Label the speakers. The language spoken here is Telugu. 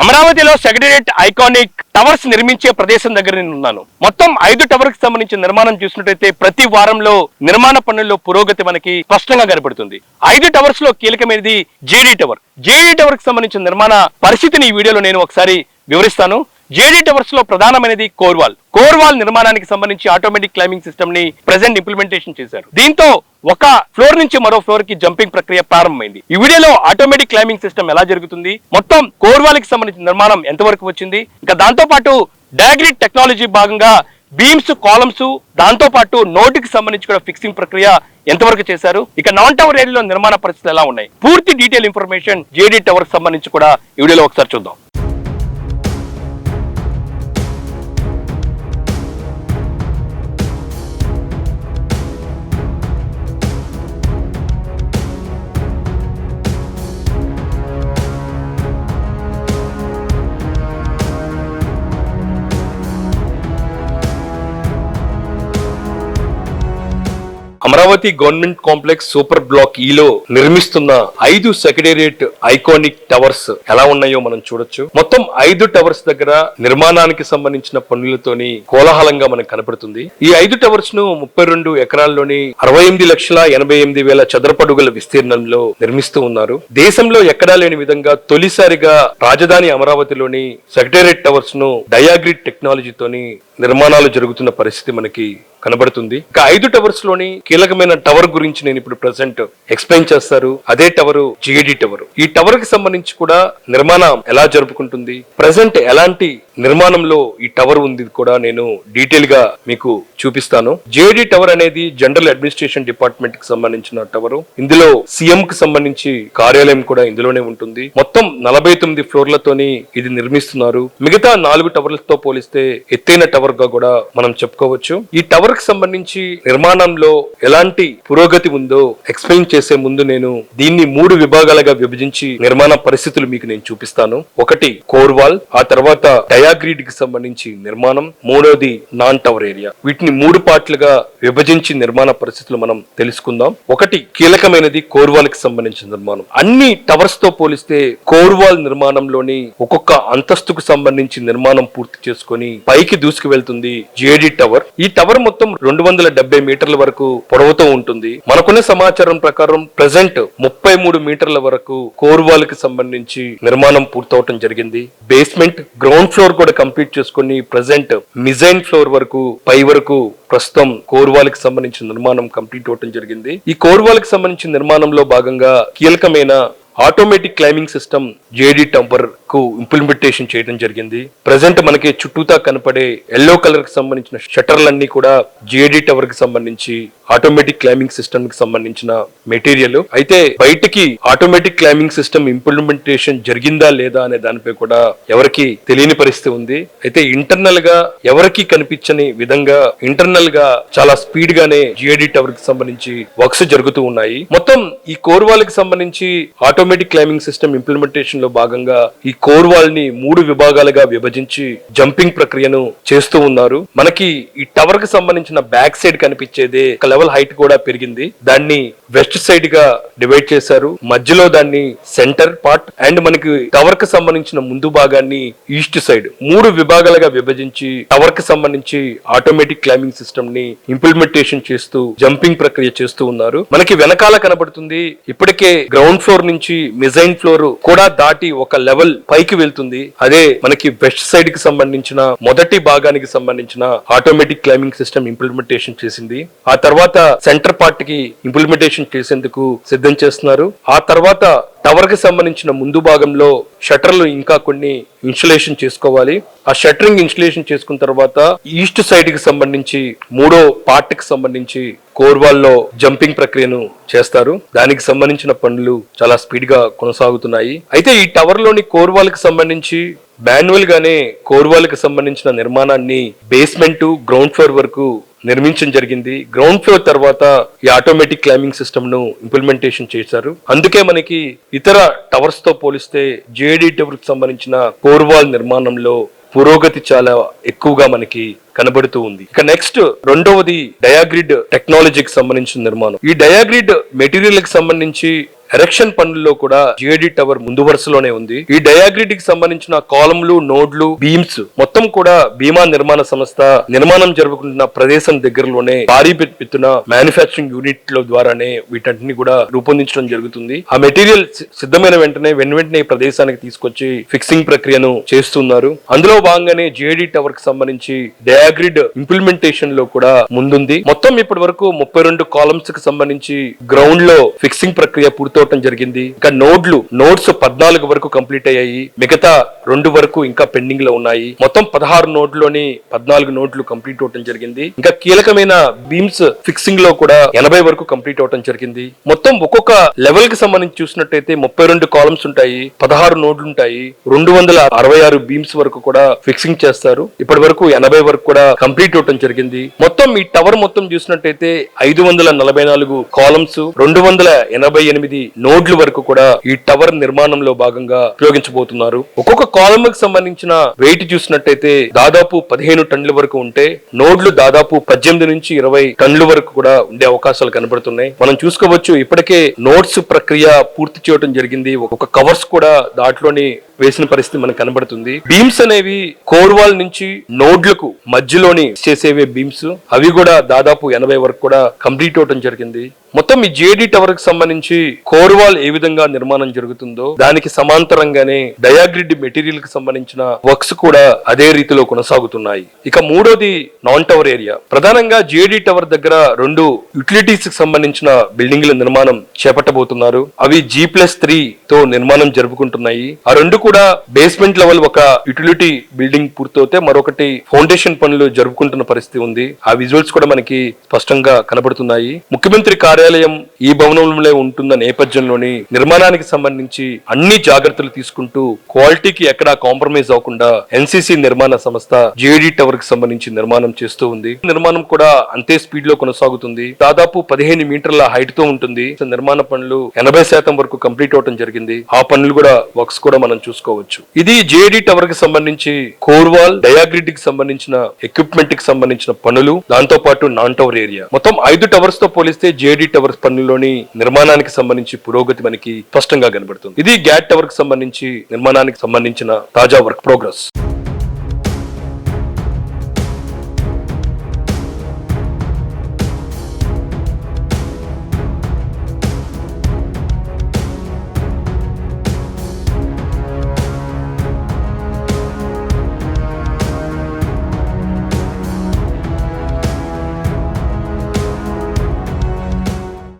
Speaker 1: అమరావతిలో సెక్రటేరియట్ ఐకానిక్ టవర్స్ నిర్మించే ప్రదేశం దగ్గర నేను ఉన్నాను. మొత్తం 5 టవర్ కి సంబంధించిన నిర్మాణం చూసినట్టయితే ప్రతి వారంలో నిర్మాణ పనుల్లో పురోగతి మనకి స్పష్టంగా కనబడుతుంది. 5 టవర్స్ లో కీలకమైనది జేడీ టవర్. జేడీ టవర్ కి సంబంధించిన నిర్మాణ పరిస్థితిని ఈ వీడియోలో నేను ఒకసారి వివరిస్తాను. జేడీ టవర్స్ లో ప్రధానమైనది కోర్ వాల్ నిర్మాణానికి సంబంధించి ఆటోమేటిక్ క్లైంబింగ్ సిస్టమ్ ని ప్రెజెంట్ ఇంప్లిమెంటేషన్ చేశారు. దీంతో ఒక ఫ్లోర్ నుంచి మరో ఫ్లోర్ కి జంపింగ్ ప్రక్రియ ప్రారంభమైంది. ఈ వీడియోలో ఆటోమేటిక్ క్లైంబింగ్ సిస్టమ్ ఎలా జరుగుతుంది, మొత్తం కోర్ వాల్ కి సంబంధించిన నిర్మాణం ఎంతవరకు వచ్చింది, ఇంకా దాంతో పాటు డయాగ్రిడ్ టెక్నాలజీ భాగంగా బీమ్స్, కాలమ్స్, దాంతో పాటు నోటికి సంబంధించి కూడా ఫిక్సింగ్ ప్రక్రియ ఎంతవరకు చేశారు, ఇక నాన్ టవర్ ఏరియాలో నిర్మాణ పరిస్థితులు ఎలా ఉన్నాయి, పూర్తి డీటెయిల్ ఇన్ఫర్మేషన్ జేడీ టవర్ కి సంబంధించి కూడా ఈ వీడియోలో ఒకసారి చూద్దాం. Amaravati government complex super block ఈలో నిర్మిస్తున్న 5 సెక్రటేరియట్ ఐకానిక్ టవర్స్ ఎలా ఉన్నాయో మనం చూడొచ్చు. మొత్తం 5 టవర్స్ దగ్గర నిర్మాణానికి సంబంధించిన పనులతోని కోలాహలంగా మనకు కనపడుతుంది. ఈ 5 టవర్స్ ను 32 ఎకరాల్లోని 68,88,000 చదరపడుగుల విస్తీర్ణంలో నిర్మిస్తూ ఉన్నారు. దేశంలో ఎక్కడా లేని విధంగా తొలిసారిగా రాజధాని అమరావతిలోని సెక్రటేరియట్ టవర్స్ ను డయాగ్రిడ్ టెక్నాలజీతోని నిర్మాణాలు జరుగుతున్న పరిస్థితి మనకి కనబడుతుంది. ఇక 5 టవర్స్ లోని కీలకమైన టవర్ గురించి నేను ఇప్పుడు ప్రెసెంట్ ఎక్స్ప్లెయిన్ చేస్తారు. అదే టవర్ జిఏడి టవర్. ఈ టవర్ కి సంబంధించి కూడా నిర్మాణం ఎలా జరుపుకుంటుంది, ప్రెసెంట్ ఎలాంటి నిర్మాణంలో ఈ టవర్ ఉంది కూడా నేను డీటెయిల్ గా మీకు చూపిస్తాను. జిఏడి టవర్ అనేది జనరల్ అడ్మినిస్ట్రేషన్ డిపార్ట్మెంట్ కి సంబంధించిన టవర్. ఇందులో సీఎం కి సంబంధించి కార్యాలయం కూడా ఇందులోనే ఉంటుంది. మొత్తం 49 ఫ్లోర్లతోని ఇది నిర్మిస్తున్నారు. మిగతా 4 టవర్లతో పోలిస్తే ఎత్తైన టవర్ గా కూడా మనం చెప్పుకోవచ్చు. ఈ టవర్ కి సంబంధించి నిర్మాణంలో ఎలాంటి పురోగతి ఉందో ఎక్స్ప్లెయిన్ చేసే ముందు నేను దీన్ని 3 విభాగాలుగా విభజించి నిర్మాణ పరిస్థితులు మీకు నేను చూపిస్తాను. ఒకటి కోర్ వాల్, ఆ తర్వాత డయాగ్రిడ్ కి సంబంధించి నిర్మాణం, మూడోది నాన్ టవర్ ఏరియా. వీటిని 3 పార్ట్లుగా విభజించి నిర్మాణ పరిస్థితులు మనం తెలుసుకుందాం. ఒకటి కీలకమైనది కోర్ వాల్ కి సంబంధించిన నిర్మాణం. అన్ని టవర్స్ తో పోలిస్తే కోర్ వాల్ నిర్మాణంలోని ఒక్కొక్క అంతస్తుకు సంబంధించి నిర్మాణం పూర్తి చేసుకుని పైకి దూసుకు వెళ్తుంది జిఏడి టవర్. ఈ టవర్ మొత్తం 270 మీటర్ల వరకు పొడవుతో ఉంటుంది. మనకున్న సమాచారం ప్రకారం ప్రెసెంట్ 33 మీటర్ల వరకు కోర్ వాల్ కి సంబంధించి నిర్మాణం పూర్తవటం జరిగింది. బేస్మెంట్, గ్రౌండ్ ఫ్లోర్ కూడా కంప్లీట్ చేసుకుని ప్రెసెంట్ మిజైన్ ఫ్లోర్ వరకు పై వరకు ప్రస్తుతం కోర్ వాల్ కి సంబంధించిన నిర్మాణం కంప్లీట్ అవటం జరిగింది. ఈ కోర్ వాల్ కి సంబంధించిన నిర్మాణంలో భాగంగా కీలకమైన automatic climbing system JD tower కు ఇంప్లిమెంటేషన్ చేయడం జరిగింది. ప్రెసెంట్ మనకి చుట్టూతా కనపడే ఎల్లో కలర్ కి సంబంధించిన షట్టర్లన్నీ కూడా జేడీ టవర్ కి సంబంధించి ఆటోమేటిక్ క్లైంబింగ్ సిస్టమ్ కి సంబంధించిన మెటీరియల్. అయితే బయటికి ఆటోమేటిక్ క్లైంబింగ్ సిస్టమ్ ఇంప్లిమెంటేషన్ జరిగిందా లేదా అనే దానిపై కూడా ఎవరికి తెలియని పరిస్థితి ఉంది. అయితే ఇంటర్నల్ గా ఎవరికి కనిపించని విధంగా ఇంటర్నల్ గా చాలా స్పీడ్ గానే జిఏడి టవర్ కి సంబంధించి వర్క్స్ జరుగుతూ ఉన్నాయి. మొత్తం ఈ కోర్ వాల్ కి సంబంధించి ఆటోమేటిక్ క్లైంబింగ్ సిస్టమ్ ఇంప్లిమెంటేషన్ లో భాగంగా ఈ కోర్ వాల్ ని 3 విభాగాలుగా విభజించి జంపింగ్ ప్రక్రియను చేస్తూ ఉన్నారు. మనకి ఈ టవర్ కి సంబంధించిన బ్యాక్ సైడ్ కనిపించేదే ఒక లెవెల్ హైట్ కూడా పెరిగింది. దాన్ని వెస్ట్ సైడ్ గా డివైడ్ చేశారు. మధ్యలో దాన్ని సెంటర్ పార్ట్ అండ్ మనకి టవర్ కి సంబంధించిన ముందు భాగాన్ని ఈస్ట్ సైడ్ 3 విభాగాలుగా విభజించి టవర్ కి సంబంధించి ఆటోమేటిక్ క్లైంబింగ్ సిస్టమ్ ని ఇంప్లిమెంటేషన్ చేస్తూ జంపింగ్ ప్రక్రియ చేస్తూ ఉన్నారు. మనకి వెనకాల కనబడుతుంది ఇప్పటికే గ్రౌండ్ ఫ్లోర్ నుంచి మిజైన్ ఫ్లోర్ కూడా దాటి ఒక లెవెల్ పైకి వెళ్తుంది. అదే మనకి వెస్ట్ సైడ్ కి సంబంధించిన మొదటి భాగానికి సంబంధించిన ఆటోమేటిక్ క్లైంబింగ్ సిస్టమ్ ఇంప్లిమెంటేషన్ చేసింది. ఆ తర్వాత సెంటర్ పార్ట్ కి ఇంప్లిమెంటేషన్ చేసేందుకు సిద్ధం చేస్తున్నారు. ఆ తర్వాత టవర్ కి సంబంధించిన ముందు భాగంలో షట్టర్లు ఇంకా కొన్ని ఇన్స్టలేషన్ చేసుకోవాలి. ఆ షట్టరింగ్ ఇన్స్టలేషన్ చేసుకున్న తర్వాత ఈస్ట్ సైడ్ కి సంబంధించి 3వ పార్ట్ కి సంబంధించి కోర్ వాల్ లో జంపింగ్ ప్రక్రియను చేస్తారు. దానికి సంబంధించిన పనులు చాలా స్పీడ్ గా కొనసాగుతున్నాయి. అయితే ఈ టవర్ లోని కోర్ వాల్ కి సంబంధించి మాన్యువల్ గానే కోర్ వాల్ కి సంబంధించిన నిర్మాణాన్ని బేస్మెంట్, గ్రౌండ్ ఫ్లోర్ వరకు నిర్మించడం జరిగింది. గ్రౌండ్ ఫ్లోర్ తర్వాత ఈ ఆటోమేటిక్ క్లైంబింగ్ సిస్టమ్ ను ఇంప్లిమెంటేషన్ చేశారు. అందుకే మనకి ఇతర టవర్స్ తో పోలిస్తే జేడీ టవర్ కి సంబంధించిన కోర్ వాల్ నిర్మాణంలో పురోగతి చాలా ఎక్కువగా మనకి కనబడుతూ ఉంది. ఇక నెక్స్ట్ రెండవది డయాగ్రిడ్ టెక్నాలజీకి సంబంధించిన నిర్మాణం. ఈ డయాగ్రిడ్ మెటీరియల్ కి సంబంధించి ఎరెక్షన్ పనుల్లో కూడా జిఐడి టవర్ ముందు వరుసలోనే ఉంది. ఈ డయాగ్రిడ్ కి సంబంధించిన కాలంలు, నోడ్లు, బీమ్స్ మొత్తం కూడా భీమా నిర్మాణ సంస్థ నిర్మాణం జరుగుతున్న ప్రదేశం దగ్గరలోనే భారీ ఎత్తున మ్యానుఫ్యాక్చరింగ్ యూనిట్ లో ద్వారానే వీటన్నిటిని కూడా రూపొందించడం జరుగుతుంది. ఆ మెటీరియల్ సిద్ధమైన వెంటనే ఈ ప్రదేశానికి తీసుకొచ్చి ఫిక్సింగ్ ప్రక్రియను చేస్తున్నారు. అందులో భాగంగానే జిఐడి టవర్ కి సంబంధించి డయాగ్రిడ్ ఇంప్లిమెంటేషన్ లో కూడా ముందుంది. మొత్తం ఇప్పటి వరకు 32 కాలమ్స్ కి సంబంధించి గ్రౌండ్ లో ఫిక్సింగ్ ప్రక్రియ పూర్తవటం జరిగింది. ఇంకా నోడ్స్ 14 వరకు కంప్లీట్ అయ్యాయి. మిగతా 2 వరకు ఇంకా పెండింగ్ లో ఉన్నాయి. మొత్తం 16 నోడ్లోని 14 నోడ్లు కంప్లీట్ అవటం జరిగింది. ఇంకా కీలకమైన బీమ్స్ ఫిక్సింగ్ లో కూడా 80 వరకు కంప్లీట్ అవటం జరిగింది. మొత్తం ఒక్కొక్క లెవెల్ కి సంబంధించి చూసినట్టయితే 32 కాలమ్స్ ఉంటాయి, 16 నోడ్లు ఉంటాయి, 266 బీమ్స్ వరకు కూడా ఫిక్సింగ్ చేస్తారు. ఇప్పటి వరకు 80 వరకు కూడా కంప్లీట్ అవటం జరిగింది. మొత్తం ఈ టవర్ మొత్తం చూసినట్టయితే 544 కాలమ్స్, 288 నోడ్ల వరకు కూడా ఈ టవర్ నిర్మాణంలో భాగంగా ఉపయోగించబోతున్నారు. ఒక్కొక్క కాలమ్ కి సంబంధించిన వెయిట్ చూసినట్టయితే దాదాపు 15 టన్నుల వరకు ఉంటే, నోడ్లు దాదాపు 18 నుంచి 20 టన్నుల వరకు కూడా ఉండే అవకాశాలు కనబడుతున్నాయి. మనం చూసుకోవచ్చు, ఇప్పటికే నోట్స్ ప్రక్రియ పూర్తి చేయడం జరిగింది. ఒక కవర్స్ కూడా దాంట్లోని వేసిన పరిస్థితి మనకు కనబడుతుంది. బీమ్స్ అనేవి కోర్ వాల్ నుంచి నోడ్లకు మధ్యలోని చేసేవే బీమ్స్. అవి కూడా దాదాపు 80 వరకు కూడా కంప్లీట్ అవడం జరిగింది. మొత్తం ఈ జిఐడి టవర్ కి సంబంధించి కోర్ వాల్ ఏ విధంగా నిర్మాణం జరుగుతుందో దానికి సమాంతరంగానే డయాగ్రిడ్ మెటీరియల్ కి సంబంధించిన వర్క్స్ కూడా అదే రీతిలో కొనసాగుతున్నాయి. ఇక మూడోది నాన్ టవర్ ఏరియా. ప్రధానంగా జిఐడి టవర్ దగ్గర 2 యుటిలిటీస్ కి సంబంధించిన బిల్డింగ్ల నిర్మాణం చేపట్టబోతున్నారు. అవి G+3 తో నిర్మాణం జరుపుకుంటున్నాయి. ఆ 2 కూడా బేస్మెంట్ లెవెల్ ఒక యుటిలిటీ బిల్డింగ్ పూర్తవుతే మరొకటి ఫౌండేషన్ పనులు జరుపుకుంటున్న పరిస్థితి ఉంది. ఆ విజువల్స్ కూడా మనకి స్పష్టంగా కనబడుతున్నాయి. ముఖ్యమంత్రి కార్యాలయం ఈ భవనంలో ఉంటున్న నేపథ్యంలోని నిర్మాణానికి సంబంధించి అన్ని జాగ్రత్తలు తీసుకుంటూ క్వాలిటీకి ఎక్కడా కాంప్రమైజ్ అవ్వకుండా ఎన్సీసీ నిర్మాణ సంస్థ జిఐడి టవర్ కి సంబంధించి నిర్మాణం చేస్తూ ఉంది. నిర్మాణం కూడా అంతే స్పీడ్ లో కొనసాగుతుంది. దాదాపు 15 మీటర్ల హైట్ తో ఉంటుంది. నిర్మాణ పనులు 80% వరకు కంప్లీట్ అవడం జరిగింది. ఆ పనులు కూడా వర్క్స్ కూడా మనం చూసుకోవచ్చు. ఇది జిఐడి టవర్ కి సంబంధించి కోర్ వాల్, డయాగ్రిడ్ కి సంబంధించిన ఎక్విప్మెంట్ కి సంబంధించిన పనులు, దాంతో పాటు నాన్ టవర్ ఏరియా. మొత్తం 5 టవర్స్ తో పోలిస్తే జిఐడి టవర్స్ పనుల్లోని నిర్మాణానికి సంబంధించి పురోగతి మనకి స్పష్టంగా కనబడుతుంది. ఇది గ్యాట్ టవర్ కి సంబంధించి నిర్మాణానికి సంబంధించిన తాజా వర్క్ ప్రోగ్రెస్.